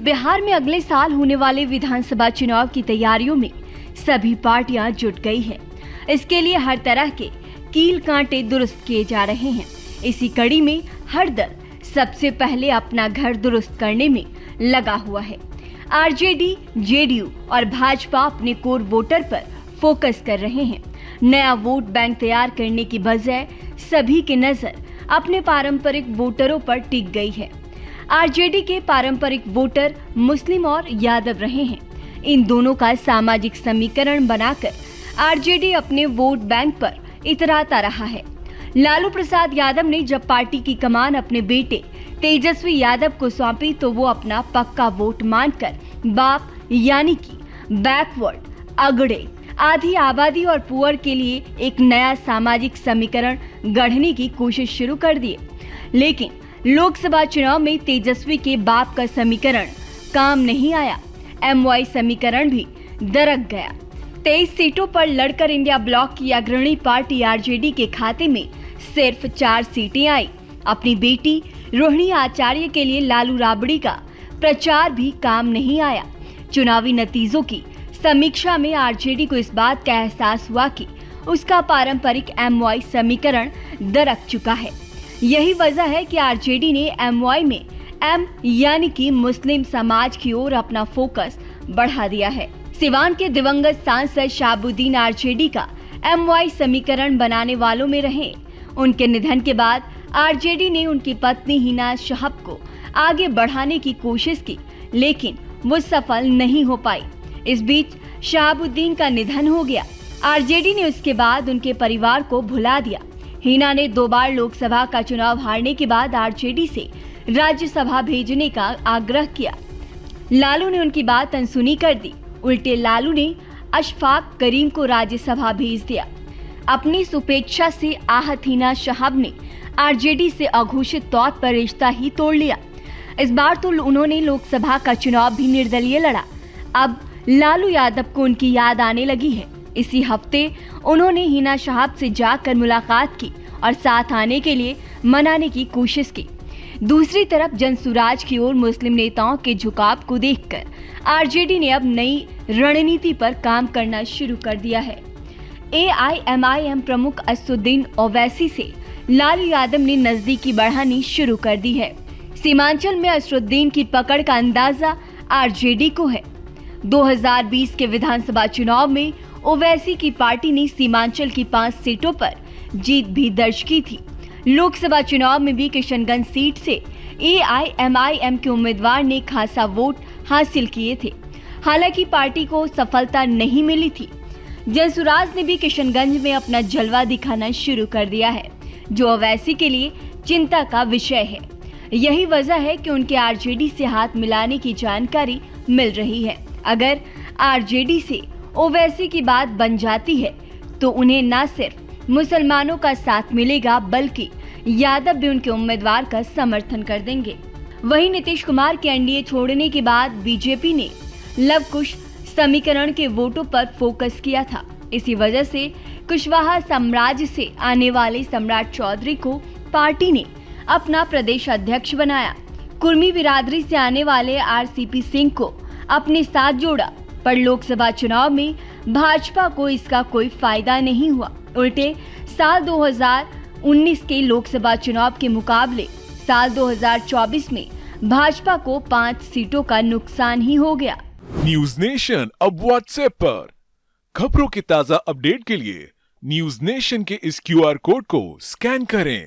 बिहार में अगले साल होने वाले विधानसभा चुनाव की तैयारियों में सभी पार्टियां जुट गई हैं। इसके लिए हर तरह के कील कांटे दुरुस्त किए जा रहे हैं। इसी कड़ी में हर दल सबसे पहले अपना घर दुरुस्त करने में लगा हुआ है। आरजेडी, जेडीयू और भाजपा अपने कोर वोटर पर फोकस कर रहे हैं। नया वोट बैंक तैयार करने की बजाय सभी की नजर अपने पारंपरिक वोटरों पर टिक गई है। आरजेडी के पारंपरिक वोटर मुस्लिम और यादव रहे हैं। इन दोनों का सामाजिक समीकरण बनाकर आरजेडी अपने वोट बैंक पर इतराता रहा है। लालू प्रसाद यादव ने जब पार्टी की कमान अपने बेटे तेजस्वी यादव को सौंपी तो वो अपना पक्का वोट मानकर बाप यानी कि बैकवर्ड, अगड़े, आधी आबादी और पुअर के लिए एक नया सामाजिक समीकरण गढ़ने की कोशिश शुरू कर दी। लेकिन लोकसभा चुनाव में तेजस्वी के बाप का समीकरण काम नहीं आया। एमवाई समीकरण भी दरक गया। 23 सीटों पर लड़कर इंडिया ब्लॉक की अग्रणी पार्टी आरजेडी के खाते में सिर्फ 4 सीटें आई। अपनी बेटी रोहिणी आचार्य के लिए लालू राबड़ी का प्रचार भी काम नहीं आया। चुनावी नतीजों की समीक्षा में आरजेडी को इस बात का एहसास हुआ कि उसका पारंपरिक एमवाई समीकरण दरक चुका है। यही वजह है कि आरजेडी ने एमवाई में एम यानी कि मुस्लिम समाज की ओर अपना फोकस बढ़ा दिया है। सिवान के दिवंगत सांसद शहाबुद्दीन आरजेडी का एमवाई समीकरण बनाने वालों में रहे। उनके निधन के बाद आरजेडी ने उनकी पत्नी हिना शहाब को आगे बढ़ाने की कोशिश की, लेकिन वो सफल नहीं हो पाई। इस बीच शहाबुद्दीन का निधन हो गया। आरजेडी ने उसके बाद उनके परिवार को भुला दिया। हिना ने 2 बार लोकसभा का चुनाव हारने के बाद आरजेडी से राज्यसभा भेजने का आग्रह किया। लालू ने उनकी बात अनसुनी कर दी। उल्टे लालू ने अशफाक करीम को राज्यसभा भेज दिया। अपनी सुपेक्षा से आहत हिना शहाब ने आरजेडी से अघोषित तौर पर रिश्ता ही तोड़ लिया। इस बार तो उन्होंने लोकसभा का चुनाव भी निर्दलीय लड़ा। अब लालू यादव को उनकी याद आने लगी है। इसी हफ्ते उन्होंने हिना शहाब से जाकर मुलाकात की और साथ आने के लिए मनाने की कोशिश की। दूसरी तरफ जनसुराज की ओर मुस्लिम नेताओं के झुकाव को देखकर आरजेडी ने अब नई रणनीति पर काम करना शुरू कर दिया है। एआईएमआईएम प्रमुख असदुद्दीन ओवैसी से लालू यादव ने नजदीकी बढ़ानी शुरू कर दी है। सीमांचल में असदुद्दीन की पकड़ का अंदाजा आरजेडी को है। 2020 के विधानसभा चुनाव में ओवैसी की पार्टी ने सीमांचल की 5 सीटों पर जीत भी दर्ज की थी। लोकसभा चुनाव में भी किशनगंज सीट से एआईएमआईएम के उम्मीदवार ने खासा वोट हासिल किए थे। हालांकि पार्टी को सफलता नहीं मिली थी। जनसुराज ने भी किशनगंज में अपना जलवा दिखाना शुरू कर दिया है, जो ओवैसी के लिए चिंता का विषय है। यही वजह है कि उनके आरजेडी से हाथ मिलाने की जानकारी मिल रही है। अगर आरजेडी से ओवैसी की बात बन जाती है तो उन्हें न सिर्फ मुसलमानों का साथ मिलेगा बल्कि यादव भी उनके उम्मीदवार का समर्थन कर देंगे। वहीं नीतीश कुमार के एनडीए छोड़ने के बाद बीजेपी ने लव कुश समीकरण के वोटों पर फोकस किया था। इसी वजह से कुशवाहा साम्राज्य से आने वाले सम्राट चौधरी को पार्टी ने अपना प्रदेश अध्यक्ष बनाया। कुर्मी बिरादरी से आने वाले आरसीपी सिंह को अपने साथ जोड़ा, पर लोकसभा चुनाव में भाजपा को इसका कोई फायदा नहीं हुआ। उल्टे साल 2019 के लोकसभा चुनाव के मुकाबले साल 2024 में भाजपा को 5 सीटों का नुकसान ही हो गया। न्यूज नेशन अब व्हाट्सएप पर खबरों के ताजा अपडेट के लिए न्यूज नेशन के इस क्यूआर कोड को स्कैन करें।